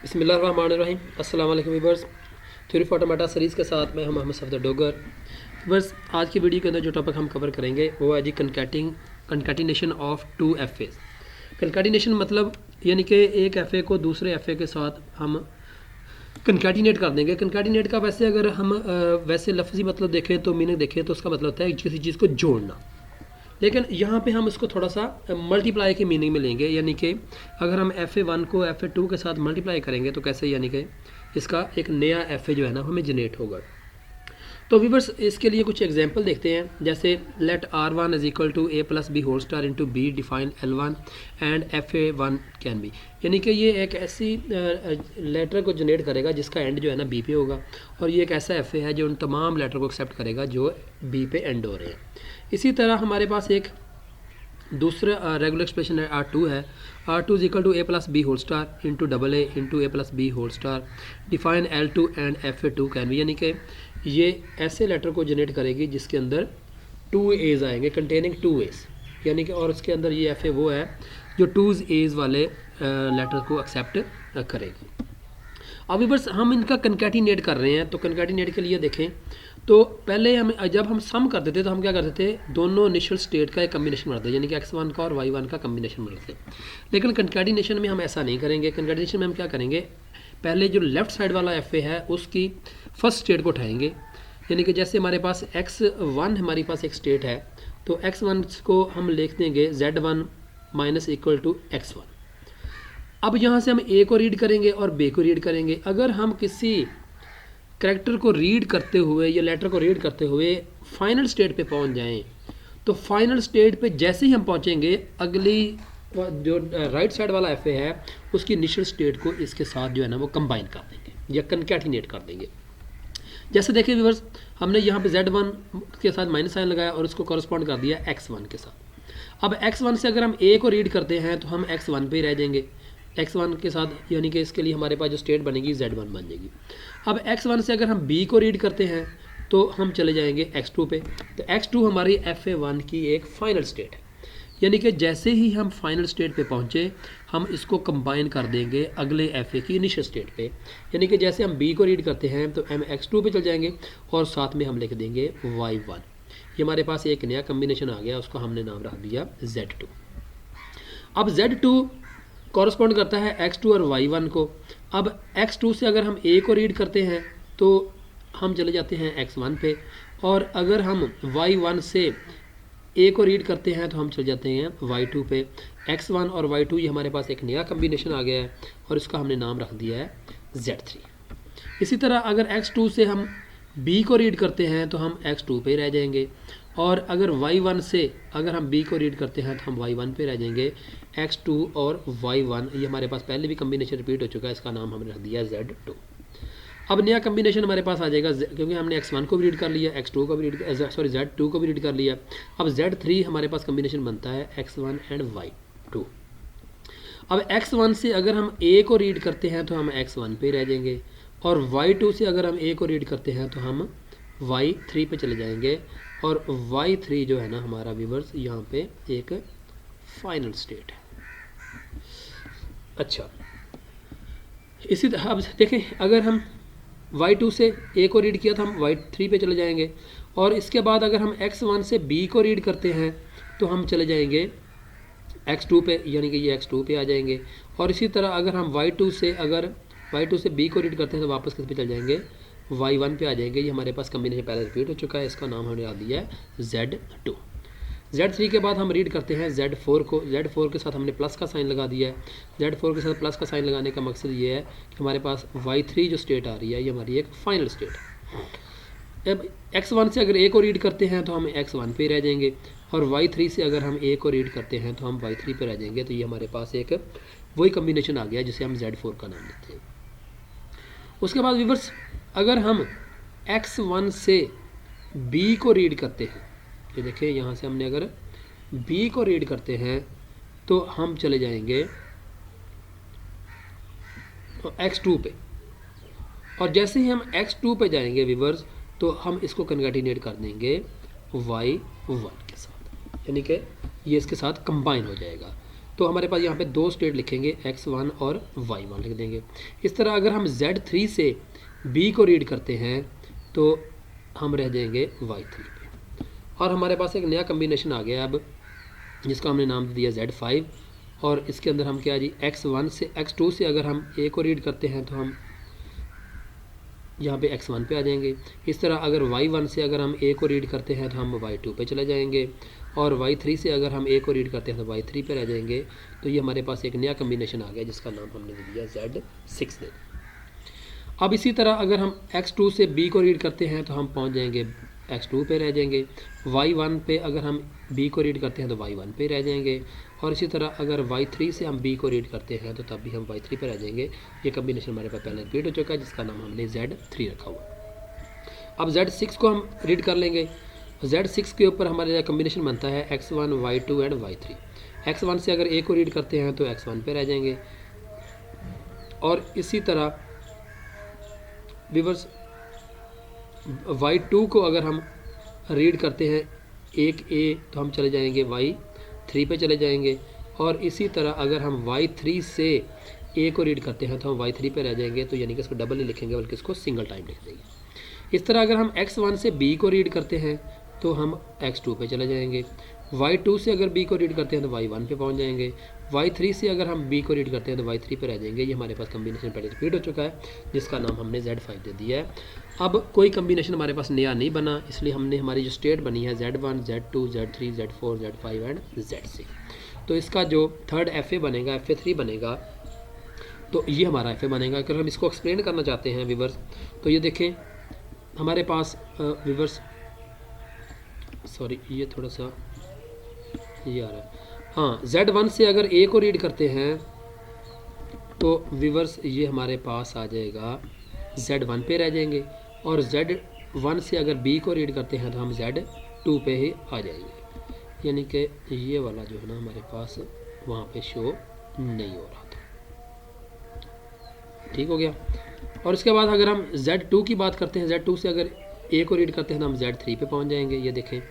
बिस्मिल्लाहिर्रहमानिर्रहीम। अस्सलाम वालेकुम viewers, theory for automata series के साथ मैं हूं मोहम्मद सफदर डोगर। व्यूअर्स, आज की वीडियो के अंदर जो टॉपिक हम कवर करेंगे वो है जी concatenation of two F As. Concatenation मतलब यानी कि एक एफ ए को दूसरे एफ ए के साथ हम कंकैटिनेट कर देंगे। कंकैटिनेट का वैसे अगर हम वैसे लफ्ज़ी मतलब देखें तो मीनिंग देखें तो उसका मतलब होता है किसी चीज़ को जोड़ना, लेकिन यहाँ पे हम इसको थोड़ा सा मल्टीप्लाई के मीनिंग में लेंगे। यानी कि अगर हम FA1 को FA2 के साथ मल्टीप्लाई करेंगे तो कैसे, यानी कि इसका एक नया FA जो है ना हमें जनरेट होगा। तो व्यूअर्स, इसके लिए कुछ एग्जांपल देखते हैं। जैसे let R1 is equal to A plus B whole star into B define L1 and FA1 can be. यानी कि ये एक ऐसी लेटर को जनरेट करेगा जिसका एंड जो है ना B पे होगा, और ये एक ऐसा FA है जो उन तमाम लेटर को एक्सेप्ट करेगा जो B पे एंड हो रहे हैं। इसी तरह हमारे पास एक दूसरा रेगुलर एक्सप्रेशन है R2 है। R2 is equal to A plus B whole star into double A into A plus B whole star define L2 and FA2 can be. यानी कि ये ऐसे लेटर को जनरेट करेगी जिसके अंदर 2 एज आएंगे, कंटेनिंग 2 एज, यानी कि और उसके अंदर ये FA वो है जो 2 एज वाले लेटर को एक्सेप्ट करेगी। अभी बस हम इनका कंकैटिनेट कर रहे हैं, तो कंकैटिनेट के लिए देखें तो पहले हम जब हम सम करते थे तो हम क्या करते थे, दोनों इनिशियल स्टेट का एक कम्बिनेशन बनाते थे, यानी कि x1 का और y1 का कम्बिनेशन बनाते थे। लेकिन कंकैटिनेशन में हम ऐसा नहीं करेंगे। कंकैटिनेशन में हम क्या करेंगे, पहले जो लेफ्ट साइड वाला FA है उसकी फर्स्ट स्टेट को उठाएंगे। यानी कि जैसे हमारे पास x1 हमारे पास एक स्टेट है, तो x1 को हम लिख देंगे z1 minus equal to x1। अब यहाँ से हम A को रीड करेंगे और B को रीड करेंगे। अगर हम किसी करैक्टर को रीड करते हुए या लेटर को रीड करते हुए फाइनल स्टेट पे पहुँच जाएं, तो फाइनल स्टेट पे जैसे ही हम पहुँचेंगे, अगली जो राइट साइड वाला FA है उसकी इनिशियल स्टेट को इसके साथ जो है ना वो कंबाइन कर देंगे या कंकैटिनेट कर देंगे। जैसे देखिए व्यूअर्स, हमने यहाँ पे Z1 के साथ माइनस साइन लगाया और उसको कॉरस्पॉन्ड कर दिया X1 के साथ। अब X1 से अगर हम A को रीड करते हैं तो हम X1 पे ही रह जाएंगे X1 के साथ, यानी कि इसके लिए हमारे पास जो स्टेट बनेगी Z1 बन जाएगी। अब X1 से अगर हम B को रीड करते हैं तो हम चले जाएंगे X2 पे। तो X2 हमारी FA1 की एक फाइनल स्टेट है, यानी कि जैसे ही हम फाइनल स्टेट पे पहुँचे हम इसको कंबाइन कर देंगे अगले FA की इनिशियल स्टेट पे। यानी कि जैसे हम B को रीड करते हैं तो हम X2 पे चल जाएंगे और साथ में हम लिख देंगे Y1। ये हमारे पास एक नया कम्बिनेशन आ गया, उसका हमने नाम रख दिया Z2। अब Z2 कॉरस्पॉन्ड करता है X2 और Y1 को। अब X2 से अगर हम A को रीड करते हैं तो हम चले जाते हैं X1 पे, और अगर हम Y1 से A को रीड करते हैं तो हम चले जाते हैं Y2 पे। X1 और Y2 ये हमारे पास एक नया कम्बिनेशन आ गया है और इसका हमने नाम रख दिया है Z3। इसी तरह अगर X2 से हम B को रीड करते हैं तो हम X2 पे रह जाएंगे, और अगर Y1 से अगर हम B को रीड करते हैं तो हम Y1 पे रह जाएंगे। X2 और Y1 ये हमारे पास पहले भी कम्बिनेशन रिपीट हो चुका है, इसका नाम हमने रख दिया Z2। अब नया कम्बिनेशन हमारे पास आ जाएगा क्योंकि हमने X1 को भी रीड कर लिया, X2 को भी रीड Z2 को भी रीड कर लिया। अब Z3 हमारे पास कम्बिनेशन बनता है X1 एंड Y2। अब X1 से अगर हम A को रीड करते हैं तो हम X1 पे रह जाएंगे, और Y2 से अगर हम A को रीड करते हैं तो हम Y3 पे चले जाएंगे, और Y3 जो है ना हमारा व्यूअर्स यहाँ पे एक फाइनल स्टेट है। अच्छा, इसी तरह अब देखें, अगर हम Y2 से A को रीड किया तो हम Y3 पे चले जाएंगे, और इसके बाद अगर हम X1 से B को रीड करते हैं तो हम चले जाएंगे X2 पे, यानी कि ये X2 पे आ जाएंगे। और इसी तरह अगर हम Y2 से B को रीड करते हैं तो वापस किस पे चल जाएंगे, Y1 पे आ जाएंगे। ये हमारे पास कम्बिनेशन पहले रिपीट हो चुका है, इसका नाम हमने डाल दिया है Z2। Z3 के बाद हम रीड करते हैं Z4 को। Z4 के साथ हमने प्लस का साइन लगा दिया है। Z4 के साथ प्लस का साइन लगाने का मकसद ये है कि हमारे पास Y3 जो स्टेट आ रही है ये हमारी एक फाइनल स्टेट है। अब X1 से अगर A को रीड करते हैं तो हम X1 पे रह जाएंगे, और Y3 से अगर हम A को रीड करते हैं तो हम Y3 पे रह जाएंगे। तो ये हमारे पास एक वही कम्बिनेशन आ गया जिसे हम Z4 का नाम देते हैं। उसके बाद व्यूअर्स, अगर हम X1 से B को रीड करते हैं, ये देखिए यहाँ से हमने अगर B को रीड करते हैं तो हम चले जाएंगे X2 पे, और जैसे ही हम X2 पे जाएंगे व्यूअर्स तो हम इसको कंकैटिनेट कर देंगे Y1 के साथ, यानी कि ये इसके साथ कंबाइन हो जाएगा। तो हमारे पास यहाँ पे दो स्टेट लिखेंगे x1 और y1 लिख देंगे। इस तरह अगर हम Z3 से B को रीड करते हैं तो हम रह जाएंगे y3 पे। और हमारे पास एक नया कम्बिनेशन आ गया अब, जिसका हमने नाम दिया Z5, और इसके अंदर हम क्या जी x1 से x2 से अगर हम A को रीड करते हैं तो हम यहाँ पे x1 पे आ जाएंगे। इस तरह अगर y1 से अगर हम A को रीड करते हैं तो हम y2 पे चले जाएंगे, और y3 से अगर हम A को रीड करते हैं तो y3 पे रह जाएंगे। तो ये हमारे पास एक नया कम्बिनेशन आ गया जिसका नाम हमने दिया Z6 ने। अब इसी तरह अगर हम x2 से B को रीड करते हैं तो हम पहुँच जाएंगे x2 पे रह जाएंगे। y1 पे अगर हम B को रीड करते हैं तो y1 पे रह जाएंगे, और इसी तरह अगर y3 से हम B को रीड करते हैं तो तब भी हम y3 पे रह जाएंगे। ये कम्बिनेशन हमारे पास पहले रिपीट हो चुका है जिसका नाम हमने Z3 रखा हुआ। अब Z6 को हम रीड कर लेंगे। Z6 के ऊपर हमारा कम्बिनेशन बनता है x1 y2 and y3। x1 से अगर A को रीड करते हैं तो x1 पे रह जाएंगे, और इसी तरह व्यूअर्स y2 को अगर हम रीड करते हैं एक A तो हम चले जाएंगे y3 पे चले जाएंगे, और इसी तरह अगर हम y3 से A को रीड करते हैं तो हम y3 पे रह जाएंगे। तो यानी कि इसको डबल नहीं लिखेंगे बल्कि इसको सिंगल टाइम लिख देंगे। इस तरह अगर हम x1 से B को रीड करते हैं तो हम x2 पे चले जाएंगे। y2 से अगर B को रीड करते हैं तो y1 पे पहुंच जाएंगे। y3 से अगर हम B को रीड करते हैं तो y3 पे रह जाएंगे। ये हमारे पास कम्बिनेशन पहले रिपीट हो चुका है जिसका नाम हमने Z5 दे दिया है। अब कोई कम्बिनेशन हमारे पास नया नहीं बना, इसलिए हमने हमारी जो स्टेट बनी है Z1 Z2 Z3 Z4 Z5 and Z6। तो इसका जो थर्ड FA बनेगा, FA3 बनेगा, तो ये हमारा FA बनेगा। अगर हम इसको एक्सप्लेन करना चाहते हैं व्यूअर्स तो ये देखें हमारे पास व्यूअर्स, सॉरी ये थोड़ा सा ये आ रहा है, हाँ Z1 से अगर A को रीड करते हैं तो व्यूअर्स ये हमारे पास आ जाएगा Z1 पे रह जाएंगे, और Z1 से अगर B को रीड करते हैं तो हम Z2 पे ही आ जाएंगे। यानी कि ये वाला जो है ना हमारे पास वहाँ पे शो नहीं हो रहा था। ठीक हो गया। और इसके बाद अगर हम Z2 की बात करते हैं, Z2 से अगर A को रीड करते हैं तो हम Z3 पे पहुंच जाएंगे, ये देखें।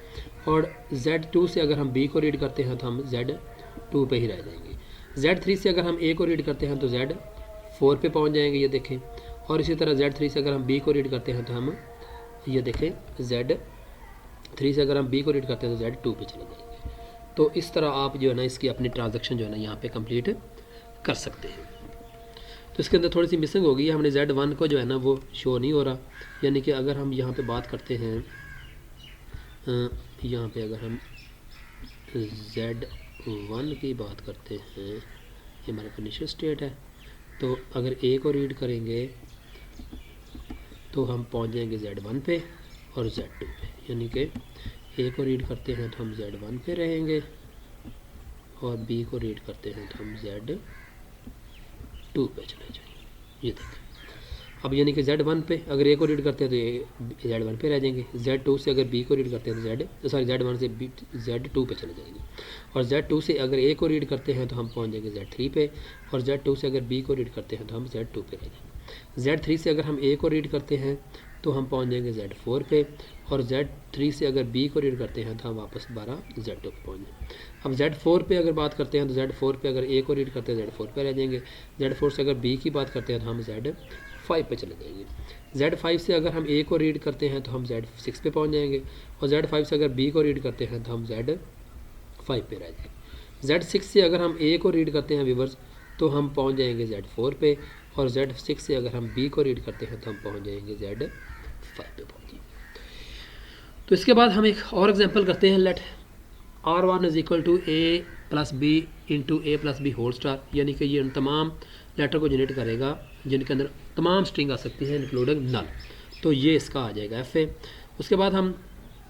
और Z2 से अगर हम B को रीड करते हैं तो हम Z2 पे ही रह जाएंगे। Z3 से अगर हम A को रीड करते हैं तो Z4 पे पहुंच जाएंगे, ये देखें। और इसी तरह Z3 से अगर हम B को रीड करते हैं तो हम ये देखें Z3 से अगर हम B को रीड करते हैं तो Z2 पे चले जाएंगे। तो इस तरह आप जो है ना इसकी अपनी ट्रांजैक्शन जो है ना यहाँ पे कंप्लीट कर सकते हैं। तो इसके अंदर थोड़ी सी मिसिंग होगी, हमने Z1 को जो है ना वो शो नहीं हो रहा। यानी कि अगर हम यहाँ पे बात करते हैं, यहाँ पे अगर हम Z1 की बात करते हैं, ये हमारा इनिशियल स्टेट है। तो अगर A को रीड करेंगे तो हम पहुँच जाएंगे Z1 पे और Z2 पे। यानी कि A को रीड करते हैं तो हम Z1 पे रहेंगे, और B को रीड करते हैं तो हम Z2 पे चले जाएंगे। ये देखें अब यानी कि Z1 पे अगर A को रीड करते हैं तो Z1 पे रह जाएंगे। Z2 से अगर B को रीड करते हैं तो Z1 से Z2 पे चले जाएंगे, और Z2 से अगर A को रीड करते हैं तो हम पहुंच जाएंगे Z3 पे, और Z2 से अगर B को रीड करते हैं तो हम Z2 पे रह जाएंगे। Z3 से अगर हम A को रीड करते हैं तो हम पहुंच जाएंगे Z4 पे, और Z3 से अगर B को रीड करते हैं तो हम वापस 12 Z2 पे पहुँच जाएंगे। अब Z4 पे अगर बात करते हैं तो Z4 पे अगर A को रीड करते हैं Z4 पे रह जाएंगे। Z4 से अगर B की बात करते हैं तो हम Z5 पे चले जाएंगे। Z5 से अगर हम A को रीड करते हैं तो हम Z6 पे पहुंच जाएंगे, और Z5 से अगर B को रीड करते हैं तो हम Z5 पे रह जाएंगे। Z6 से अगर हम A को रीड करते हैं व्यूअर्स तो हम पहुंच जाएंगे Z4 पे, और Z6 से अगर हम B को रीड करते हैं तो हम पहुंच जाएंगे Z5 पे पहुंचेंगे। तो इसके बाद हम एक और एग्जांपल करते हैं। Let R1 is equal to A plus B into A plus B whole star. यानी कि ये उन तमाम लेटर को जनरेट करेगा जिनके अंदर तमाम स्ट्रिंग आ सकती हैं इंक्लूडिंग नल। तो ये इसका आ जाएगा FA। उसके बाद हम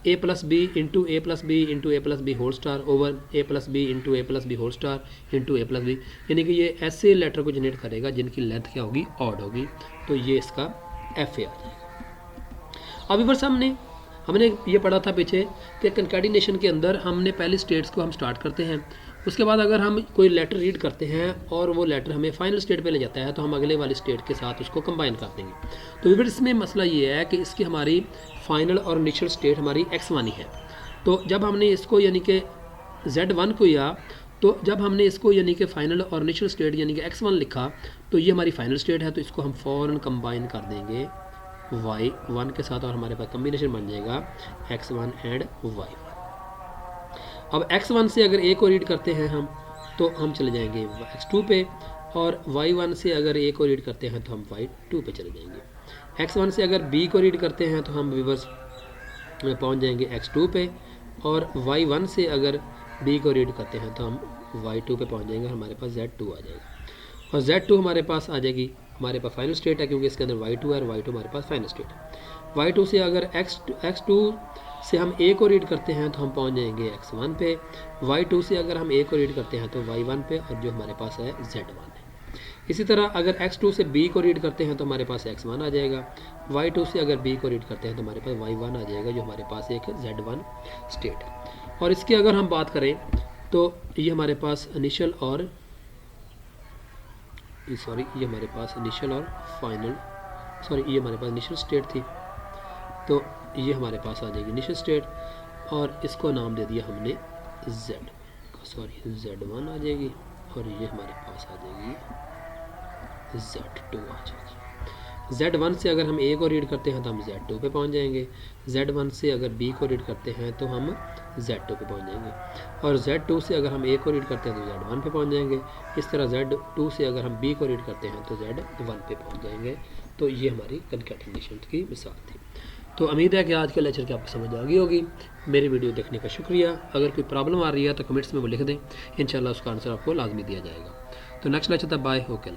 A plus B into A plus B into A plus B whole star over A plus B into A plus B whole star into A plus B, यानी कि ये ऐसे लेटर को जनरेट करेगा जिनकी लेंथ क्या होगी, ऑड होगी। तो ये इसका FA आ जाएगा। अभी बस हमने ये पढ़ा था पीछे कि कंकैटिनेशन के अंदर हमने पहले स्टेट्स को हम स्टार्ट करते हैं। उसके बाद अगर हम कोई लेटर रीड करते हैं और वो लेटर हमें फाइनल स्टेट पे ले जाता है तो हम अगले वाली स्टेट के साथ उसको कंबाइन कर देंगे। तो फिर इसमें मसला ये है कि इसकी हमारी फाइनल और इनिशियल स्टेट हमारी x1 ही है। तो जब हमने इसको यानी कि Z1 को या तो जब हमने इसको यानी कि फाइनल और इनिशियल स्टेट यानी कि x1 लिखा तो ये हमारी फाइनल स्टेट है, तो इसको हम फ़ौरन कंबाइन कर देंगे y1 के साथ और हमारे पास कम्बिनेशन बन जाएगा x1 एंड y1। अब x1 से अगर a को रीड करते हैं हम तो हम चले जाएंगे x2 पे, और y1 से अगर a को रीड करते हैं तो हम y2 पे चले जाएंगे। x1 से अगर b को रीड करते हैं तो हम रिवर्स पहुंच जाएंगे x2 पे, और y1 से अगर b को रीड करते हैं तो हम y2 पे पहुंच जाएंगे, हमारे पास z2 आ जाएगा। और z2 हमारे पास आ जाएगी, हमारे पास फाइनल स्टेट है क्योंकि इसके अंदर y2 है और y2 हमारे पास फाइनल स्टेट है। y2 से अगर x2 से हम a को रीड करते हैं तो हम पहुंच जाएंगे x1 पे, y2 से अगर हम a को रीड करते हैं तो y1 पे, और जो हमारे पास है z1 है। इसी तरह अगर x2 से b को रीड करते हैं तो हमारे पास x1 आ जाएगा, y2 से अगर b को रीड करते हैं तो हमारे पास y1 आ जाएगा, जो हमारे पास एक z1 स्टेट है। और इसकी अगर हम बात करें तो ये हमारे पास इनिशियल और ये हमारे पास इनिशियल और फाइनल ये हमारे पास इनिशियल स्टेट थी, तो ये हमारे पास आ जाएगी इनिशियल स्टेट, और इसको नाम दे दिया हमने z1 आ जाएगी, और ये हमारे पास आ जाएगी z2 आ जाएगी। z1 से अगर हम a को रीड करते हैं तो हम z2 पे पहुंच जाएंगे, z1 से अगर b को रीड करते हैं तो हम z2 पे पहुंच जाएंगे, और z2 से अगर हम a को रीड करते हैं तो z1 पे पहुंच जाएंगे। इस तरह z2 से अगर हम b को रीड करते हैं तो z1 पे पहुंच जाएंगे। तो ये हमारी कंकैटिनेशन की मिसाल थी। तो उम्मीद है कि आज के लेक्चर की आपको समझ आ गई होगी। मेरी वीडियो देखने का शुक्रिया। अगर कोई प्रॉब्लम आ रही है तो कमेंट्स में वो लिख दें, इंशाल्लाह उसका आंसर आपको लाजमी दिया जाएगा। तो नेक्स्ट लेक्चर तक बाय, ओके।